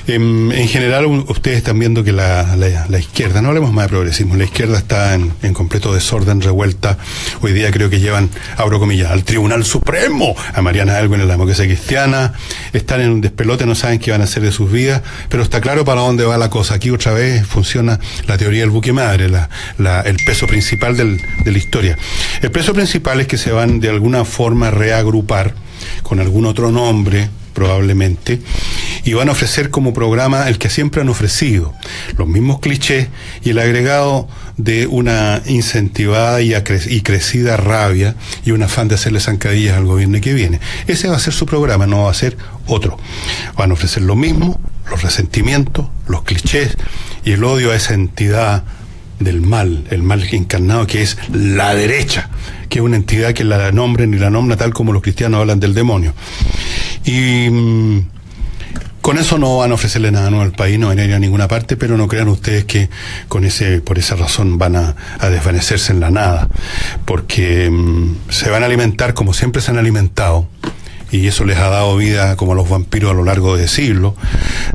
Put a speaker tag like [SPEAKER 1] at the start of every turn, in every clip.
[SPEAKER 1] En general, ustedes están viendo que la izquierda, no hablemos más de progresismo, la izquierda está en completo desorden, revuelta. Hoy día creo que llevan, abro comillas, al Tribunal Supremo a Mariana Elwin en la democracia cristiana. Están en un despelote, no saben qué van a hacer de sus vidas, pero está claro para dónde va la cosa. Aquí otra vez funciona la teoría del buque madre, el peso principal de la historia. El peso principal es que se van de alguna forma a reagrupar con algún otro nombre, probablemente, y van a ofrecer como programa el que siempre han ofrecido, los mismos clichés y el agregado de una incentivada y crecida rabia y un afán de hacerle zancadillas al gobierno que viene. Ese va a ser su programa, no va a ser otro. Van a ofrecer lo mismo, los resentimientos, los clichés y el odio a esa entidad del mal, el mal encarnado que es la derecha, que es una entidad que la nombren y la nombra tal como los cristianos hablan del demonio. Y con eso no van a ofrecerle nada nuevo al país, no van a ir a ninguna parte, pero no crean ustedes que por esa razón van a desvanecerse en la nada, porque se van a alimentar como siempre se han alimentado, y eso les ha dado vida como a los vampiros a lo largo de siglos,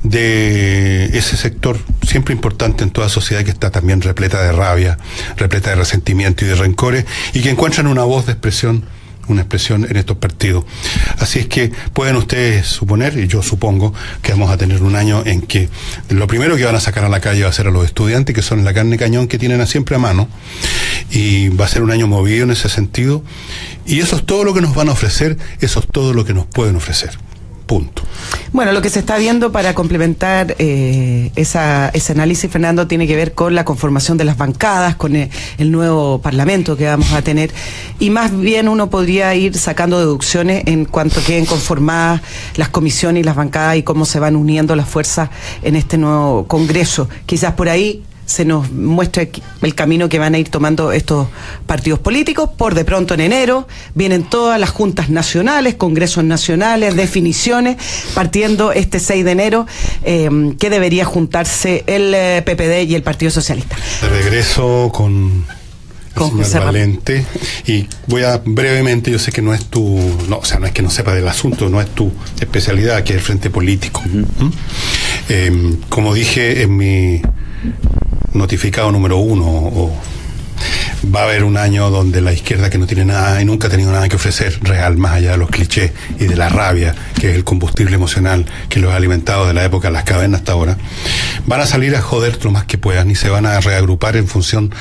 [SPEAKER 1] de ese sector siempre importante en toda sociedad que está también repleta de rabia, repleta de resentimiento y de rencores, y que encuentran una voz de expresión, una expresión en estos partidos. Así es que pueden ustedes suponer, y yo supongo, que vamos a tener un año en que lo primero que van a sacar a la calle va a ser a los estudiantes, que son la carne cañón que tienen siempre a mano, y va a ser un año movido en ese sentido, y eso es todo lo que nos van a ofrecer, eso es todo lo que nos pueden ofrecer. Punto.
[SPEAKER 2] Bueno, lo que se está viendo para complementar ese análisis, Fernando, tiene que ver con la conformación de las bancadas, con el nuevo Parlamento que vamos a tener, y más bien uno podría ir sacando deducciones en cuanto queden conformadas las comisiones y las bancadas y cómo se van uniendo las fuerzas en este nuevo Congreso. Quizás por ahí se nos muestra el camino que van a ir tomando estos partidos políticos. Por de pronto en enero vienen todas las juntas nacionales, congresos nacionales, definiciones, partiendo este 6 de enero, que debería juntarse el PPD y el Partido Socialista.
[SPEAKER 1] De regreso con señor Valente, y voy a brevemente, yo sé que no es no es que no sepa del asunto, no es tu especialidad, que es el frente político. Como dije en mi notificado número 1, va a haber un año donde la izquierda, que no tiene nada y nunca ha tenido nada que ofrecer real, más allá de los clichés y de la rabia, que es el combustible emocional que los ha alimentado de la época de las cavernas hasta ahora, van a salir a joder lo más que puedan y se van a reagrupar en función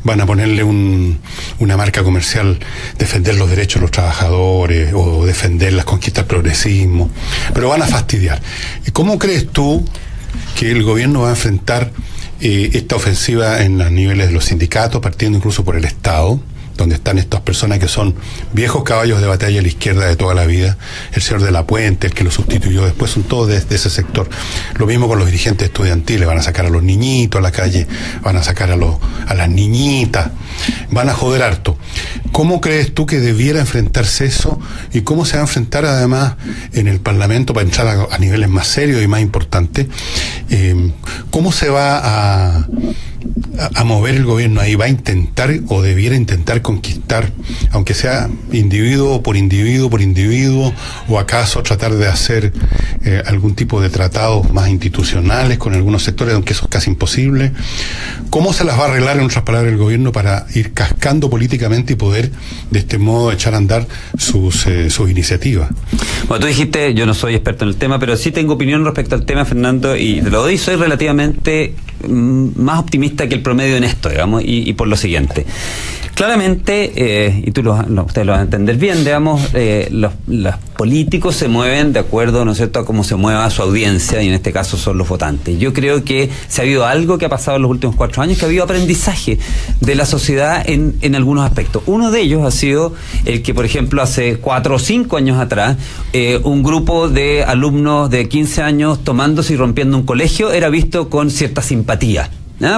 [SPEAKER 1] van a ponerle una marca comercial, defender los derechos de los trabajadores o defender las conquistas del progresismo, pero van a fastidiar. ¿Cómo crees tú que el gobierno va a enfrentar esta ofensiva en los niveles de los sindicatos, partiendo incluso por el Estado, donde están estas personas que son viejos caballos de batalla a la izquierda de toda la vida, el señor de la Puente, el que lo sustituyó después, son todos de ese sector? Lo mismo con los dirigentes estudiantiles, van a sacar a los niñitos a la calle, van a sacar a las niñitas, van a joder harto. ¿Cómo crees tú que debiera enfrentarse eso y cómo se va a enfrentar además en el Parlamento para entrar a niveles más serios y más importantes? ¿Cómo se va a mover el gobierno ahí? ¿Va a intentar o debiera intentar conquistar, aunque sea individuo por individuo, o acaso tratar de hacer algún tipo de tratados más institucionales con algunos sectores, aunque eso es casi imposible? ¿Cómo se las va a arreglar, en otras palabras, el gobierno para ir cascando políticamente y poder de este modo echar a andar sus iniciativas?
[SPEAKER 3] Bueno, tú dijiste, yo no soy experto en el tema, pero sí tengo opinión respecto al tema, Fernando, y te lo doy, soy relativamente más optimista que el promedio en esto, digamos, y por lo siguiente. Claramente, y ustedes lo van a entender bien, digamos, los políticos se mueven de acuerdo, ¿no es cierto?, a cómo se mueva su audiencia, y en este caso son los votantes. Yo creo que si ha habido algo que ha pasado en los últimos 4 años, que ha habido aprendizaje de la sociedad en algunos aspectos. Uno de ellos ha sido el que, por ejemplo, hace 4 o 5 años atrás, un grupo de alumnos de 15 años tomándose y rompiendo un colegio era visto con cierta simpatía,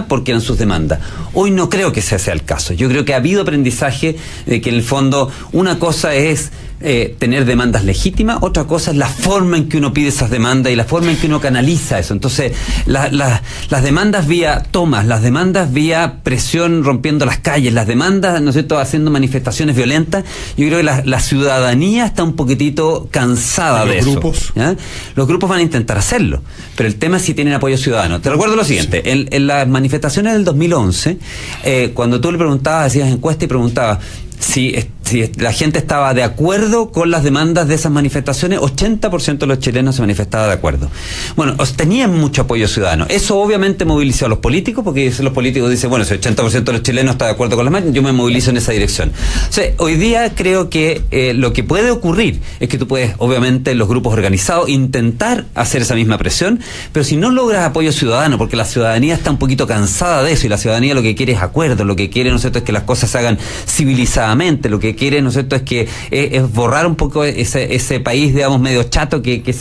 [SPEAKER 3] porque eran sus demandas. Hoy no creo que ese sea el caso. Yo creo que ha habido aprendizaje de que en el fondo una cosa es tener demandas legítimas, otra cosa es la forma en que uno pide esas demandas y la forma en que uno canaliza eso. Entonces, las demandas vía tomas, las demandas vía presión rompiendo las calles, las demandas, ¿no es cierto?, haciendo manifestaciones violentas, yo creo que la ciudadanía está un poquitito cansada de eso. ¿Ya? Los grupos van a intentar hacerlo, pero el tema es si tienen apoyo ciudadano. Te recuerdo lo siguiente, en las manifestaciones del 2011, cuando tú le preguntabas, hacías encuesta y preguntabas si la gente estaba de acuerdo con las demandas de esas manifestaciones, 80% de los chilenos se manifestaba de acuerdo. Bueno, tenían mucho apoyo ciudadano. Eso obviamente movilizó a los políticos, porque los políticos dicen, bueno, si el 80% de los chilenos está de acuerdo con las marchas, yo me movilizo en esa dirección. O sea, hoy día creo que lo que puede ocurrir es que tú puedes, obviamente, los grupos organizados, intentar hacer esa misma presión, pero si no logras apoyo ciudadano, porque la ciudadanía está un poquito cansada de eso, y la ciudadanía lo que quiere es acuerdo, lo que quiere, ¿no es cierto?, es que las cosas se hagan civilizadamente, lo que quiere, ¿no es cierto?, es que es borrar un poco ese país, digamos, medio chato que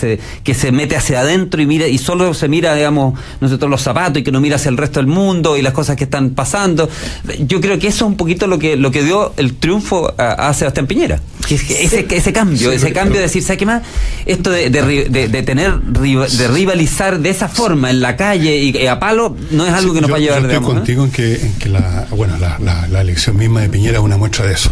[SPEAKER 3] se mete hacia adentro y mira, y solo se mira, digamos, ¿no es cierto?, los zapatos, y que no mira hacia el resto del mundo y las cosas que están pasando. Yo creo que eso es un poquito lo que dio el triunfo a Sebastián Piñera. Ese cambio de decir, ¿sabes qué más? Esto de rivalizar de esa forma en la calle y a palo no es algo que nos va a llevar,
[SPEAKER 1] yo estoy contigo en que la elección misma de Piñera es una muestra de eso,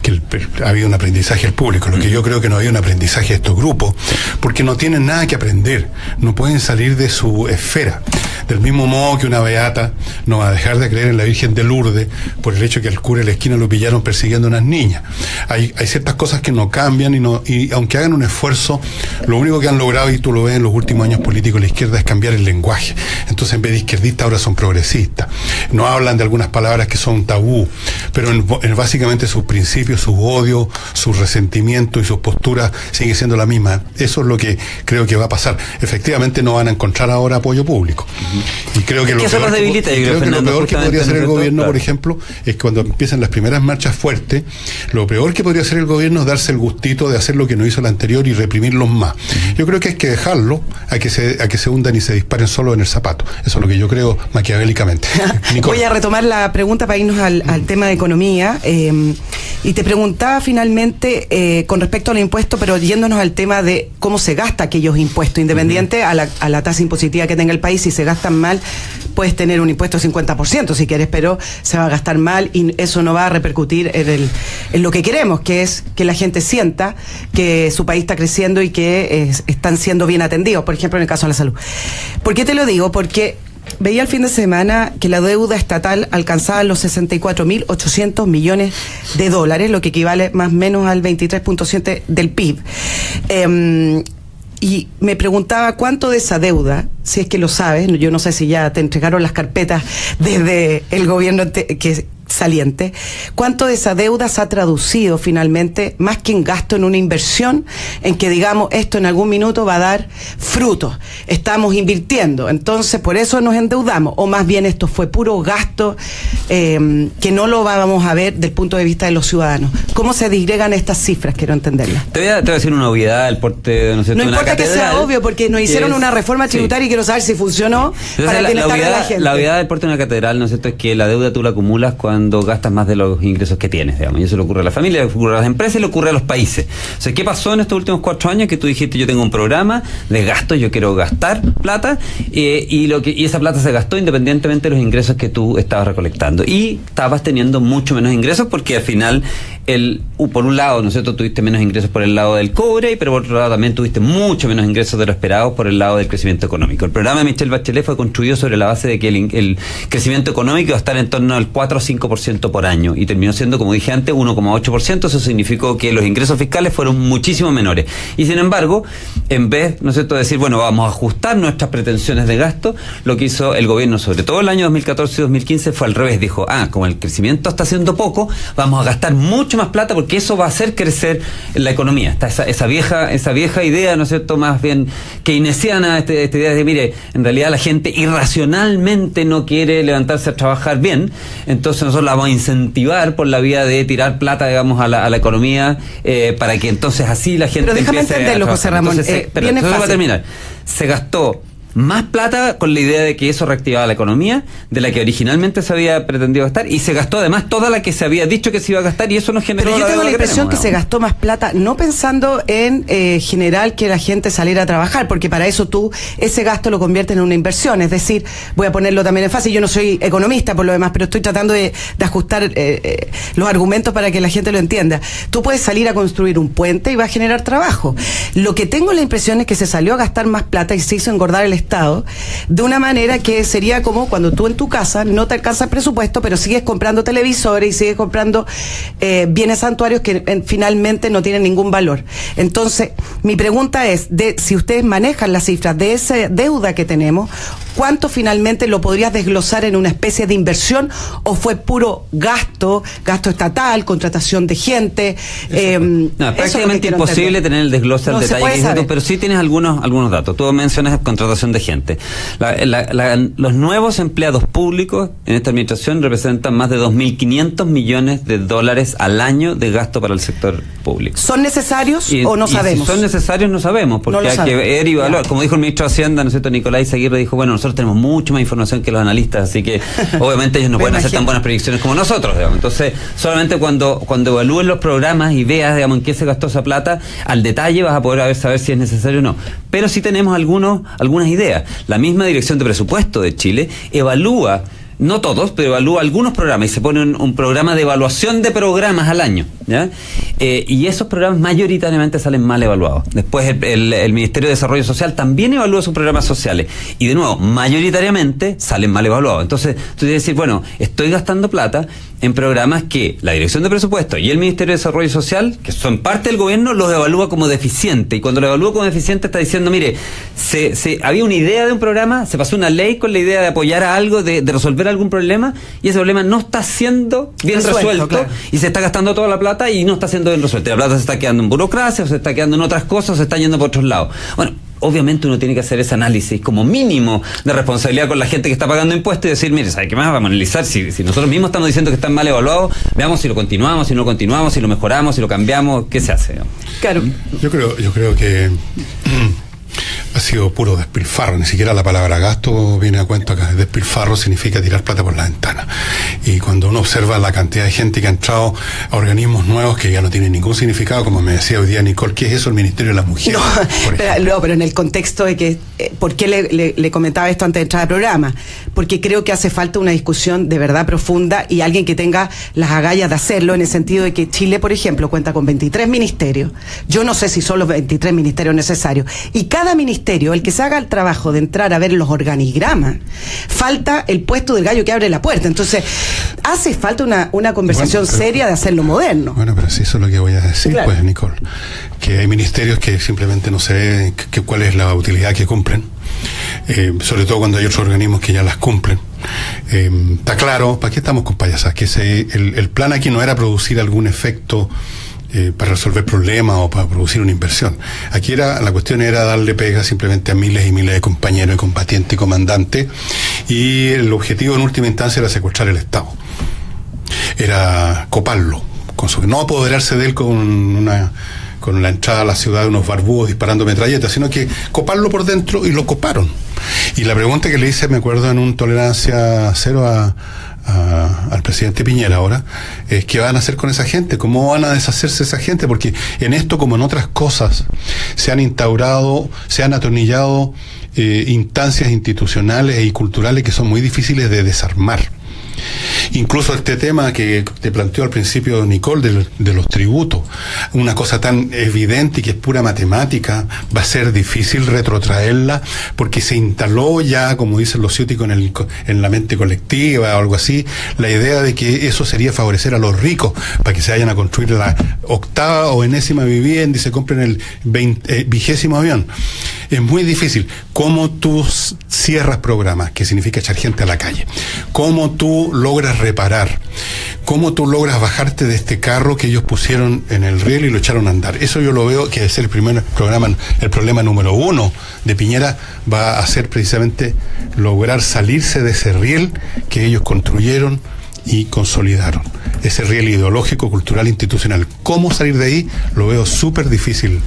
[SPEAKER 1] que ha habido un aprendizaje al público. Lo que yo creo que no había un aprendizaje de estos grupos, porque no tienen nada que aprender, no pueden salir de su esfera. Del mismo modo que una beata no va a dejar de creer en la Virgen de Lourdes por el hecho que al cura de la esquina lo pillaron persiguiendo a unas niñas. Hay ciertas cosas que no cambian, y aunque hagan un esfuerzo, lo único que han logrado, y tú lo ves en los últimos años políticos de la izquierda, es cambiar el lenguaje. Entonces, en vez de izquierdistas, ahora son progresistas. No hablan de algunas palabras que son tabú, pero básicamente sus principios, sus odios, sus resentimientos y sus posturas siguen siendo la misma. Eso es lo que creo que va a pasar. Efectivamente no van a encontrar ahora apoyo público. Y creo que lo peor que podría hacer el gobierno, por ejemplo, es cuando empiezan las primeras marchas fuertes, lo peor que podría hacer el gobierno es darse el gustito de hacer lo que no hizo el anterior y reprimirlos más. Yo creo que hay que dejarlo a que se hundan y se disparen solo en el zapato. Eso es lo que yo creo maquiavélicamente.
[SPEAKER 2] Voy a retomar la pregunta para irnos al tema de economía. Y te preguntaba finalmente con respecto al impuesto, pero yéndonos al tema de cómo se gasta aquellos impuestos, independiente a la tasa impositiva que tenga el país. Si se gastan mal, puedes tener un impuesto de 50% si quieres, pero se va a gastar mal y eso no va a repercutir en lo que queremos, que es que la gente sienta que su país está creciendo y que están siendo bien atendidos, por ejemplo, en el caso de la salud. ¿Por qué te lo digo? Porque veía el fin de semana que la deuda estatal alcanzaba los 64.800 millones de dólares, lo que equivale más o menos al 23.7% del PIB. Y me preguntaba cuánto de esa deuda, si es que lo sabes, yo no sé si ya te entregaron las carpetas desde el gobierno saliente, cuánto de esa deuda se ha traducido finalmente, más que en gasto, en una inversión, en que digamos, esto en algún minuto va a dar frutos, estamos invirtiendo, entonces por eso nos endeudamos, o más bien esto fue puro gasto que no lo vamos a ver del punto de vista de los ciudadanos. ¿Cómo se disgregan estas cifras? Quiero entenderlas.
[SPEAKER 3] Te voy a decir una obviedad, el porte, no sé,
[SPEAKER 2] no importa que sea obvio, porque nos hicieron una reforma tributaria y quiero saber si funcionó.
[SPEAKER 3] Entonces, para la gente. La obviedad del porte de una catedral, ¿no es cierto?, es que la deuda tú la acumulas cuando gastas más de los ingresos que tienes, digamos, y eso le ocurre a la familia, le ocurre a las empresas y le ocurre a los países. O sea, ¿qué pasó en estos últimos 4 años? Que tú dijiste, yo tengo un programa de gasto, yo quiero gastar plata, y esa plata se gastó independientemente de los ingresos que tú estabas recolectando, y estabas teniendo mucho menos ingresos porque al final por un lado, ¿no es cierto?, tuviste menos ingresos por el lado del cobre, pero por otro lado también tuviste mucho menos ingresos de lo esperado por el lado del crecimiento económico. El programa de Michelle Bachelet fue construido sobre la base de que el crecimiento económico iba a estar en torno al 4 o 5% por año, y terminó siendo, como dije antes, 1,8%. Eso significó que los ingresos fiscales fueron muchísimo menores. Y sin embargo, en vez, ¿no es cierto?, de decir, bueno, vamos a ajustar nuestras pretensiones de gasto, lo que hizo el gobierno, sobre todo el año 2014 y 2015, fue al revés. Dijo, como el crecimiento está siendo poco, vamos a gastar mucho más plata porque eso va a hacer crecer la economía. Está esa vieja idea, ¿no es cierto?, más bien keynesiana, esta idea de, mire, en realidad la gente irracionalmente no quiere levantarse a trabajar bien, entonces nosotros la vamos a incentivar por la vía de tirar plata, digamos, a la economía, para que entonces así la gente
[SPEAKER 2] empiece a trabajar. Pero déjame entenderlo, José Ramón.
[SPEAKER 3] Entonces, voy a terminar. Se gastó más plata con la idea de que eso reactivaba la economía de la que originalmente se había pretendido gastar, y se gastó además toda la que se había dicho que se iba a gastar, y eso no generó.
[SPEAKER 2] Pero yo tengo la impresión que se gastó más plata no pensando en generar que la gente saliera a trabajar, porque para eso tú ese gasto lo conviertes en una inversión. Es decir, voy a ponerlo también en fácil, yo no soy economista por lo demás, pero estoy tratando de ajustar los argumentos para que la gente lo entienda. Tú puedes salir a construir un puente y va a generar trabajo. Lo que tengo la impresión es que se salió a gastar más plata y se hizo engordar el Estado de una manera que sería como cuando tú en tu casa no te alcanza el presupuesto, pero sigues comprando televisores y sigues comprando bienes santuarios que finalmente no tienen ningún valor. Entonces, mi pregunta es, si ustedes manejan las cifras de esa deuda que tenemos, ¿cuánto finalmente lo podrías desglosar en una especie de inversión o fue puro gasto estatal, contratación de gente?
[SPEAKER 3] No, es prácticamente imposible tener el desglose al detalle, pero sí tienes algunos datos. Tú mencionas contratación de gente. Los nuevos empleados públicos en esta administración representan más de 2.500 millones de dólares al año de gasto para el sector público.
[SPEAKER 2] ¿Son necesarios o no sabemos?
[SPEAKER 3] Si son necesarios no sabemos, porque hay que ver y evaluar. Como dijo el ministro de Hacienda, ¿no es cierto? Nicolás Aguirre dijo, bueno, nosotros tenemos mucho más información que los analistas, así que obviamente ellos no pueden hacer tan buenas predicciones como nosotros, digamos. Entonces, solamente cuando evalúen los programas y veas, digamos, en qué se gastó esa plata, al detalle vas a poder saber si es necesario o no. Pero sí tenemos algunas ideas. La misma Dirección de Presupuesto de Chile evalúa, no todos, pero evalúa algunos programas, y se pone un programa de evaluación de programas al año, ¿ya? Y esos programas mayoritariamente salen mal evaluados. Después el Ministerio de Desarrollo Social también evalúa sus programas sociales, y de nuevo, mayoritariamente salen mal evaluados. Entonces, tú tienes que decir, bueno, estoy gastando plata en programas que la Dirección de Presupuesto y el Ministerio de Desarrollo Social, que son parte del gobierno, los evalúa como deficiente, y cuando lo evalúa como deficiente está diciendo, mire, había una idea de un programa, se pasó una ley con la idea de apoyar a algo, de resolver algún problema, y ese problema no está siendo bien resuelto, claro. Y se está gastando toda la plata y no está siendo bien resuelto. La plata se está quedando en burocracia, o se está quedando en otras cosas, o se está yendo por otros lados. Bueno, obviamente uno tiene que hacer ese análisis como mínimo de responsabilidad con la gente que está pagando impuestos y decir, mire, ¿sabe qué más? Vamos a analizar si nosotros mismos estamos diciendo que están mal evaluados, veamos si lo continuamos, si no lo continuamos, si lo mejoramos, si lo cambiamos, ¿qué se hace?
[SPEAKER 2] Claro.
[SPEAKER 1] Yo creo que ha sido puro despilfarro, ni siquiera la palabra gasto viene a cuento acá. Despilfarro significa tirar plata por la ventana. Y cuando uno observa la cantidad de gente que ha entrado a organismos nuevos que ya no tienen ningún significado, como me decía hoy día Nicole, ¿qué es eso el Ministerio de la Mujer?
[SPEAKER 2] Pero en el contexto de que, ¿por qué le comentaba esto antes de entrar al programa? Porque creo que hace falta una discusión de verdad profunda y alguien que tenga las agallas de hacerlo, en el sentido de que Chile, por ejemplo, cuenta con 23 ministerios. Yo no sé si son los 23 ministerios necesarios. Y cada ministerio, el que se haga el trabajo de entrar a ver los organigramas, falta el puesto del gallo que abre la puerta. Entonces, hace falta una conversación seria de hacerlo moderno.
[SPEAKER 1] Bueno, pero sí, eso es lo que voy a decir, claro. Pues, Nicole, que hay ministerios que simplemente no se ve cuál es la utilidad que cumplen, sobre todo cuando hay otros organismos que ya las cumplen. Está claro, ¿para qué estamos con payasas? Que el plan aquí no era producir algún efecto para resolver problemas o para producir una inversión. Aquí la cuestión era darle pega simplemente a miles y miles de compañeros y combatientes y comandantes, y el objetivo en última instancia era secuestrar el Estado. Era coparlo, no apoderarse de él con la entrada a la ciudad de unos barbudos disparando metralletas, sino que coparlo por dentro, y lo coparon. Y la pregunta que le hice, me acuerdo, en un Tolerancia Cero al presidente Piñera ahora, es ¿qué van a hacer con esa gente? ¿Cómo van a deshacerse de esa gente? Porque en esto, como en otras cosas, se han atornillado instancias institucionales y culturales que son muy difíciles de desarmar. Incluso este tema que te planteó al principio Nicole de los tributos, una cosa tan evidente y que es pura matemática, va a ser difícil retrotraerla, porque se instaló ya, como dicen los ciúticos, en la mente colectiva o algo así, la idea de que eso sería favorecer a los ricos para que se vayan a construir la 8ª o enésima vivienda y se compren el 20º avión. Es muy difícil. ¿Cómo tú cierras programas? Que significa echar gente a la calle. ¿Cómo tú logras reparar? ¿Cómo tú logras bajarte de este carro que ellos pusieron en el riel y lo echaron a andar? Eso yo lo veo que es el problema número 1 de Piñera, va a ser precisamente lograr salirse de ese riel que ellos construyeron y consolidaron. Ese riel ideológico, cultural, institucional. ¿Cómo salir de ahí? Lo veo súper difícil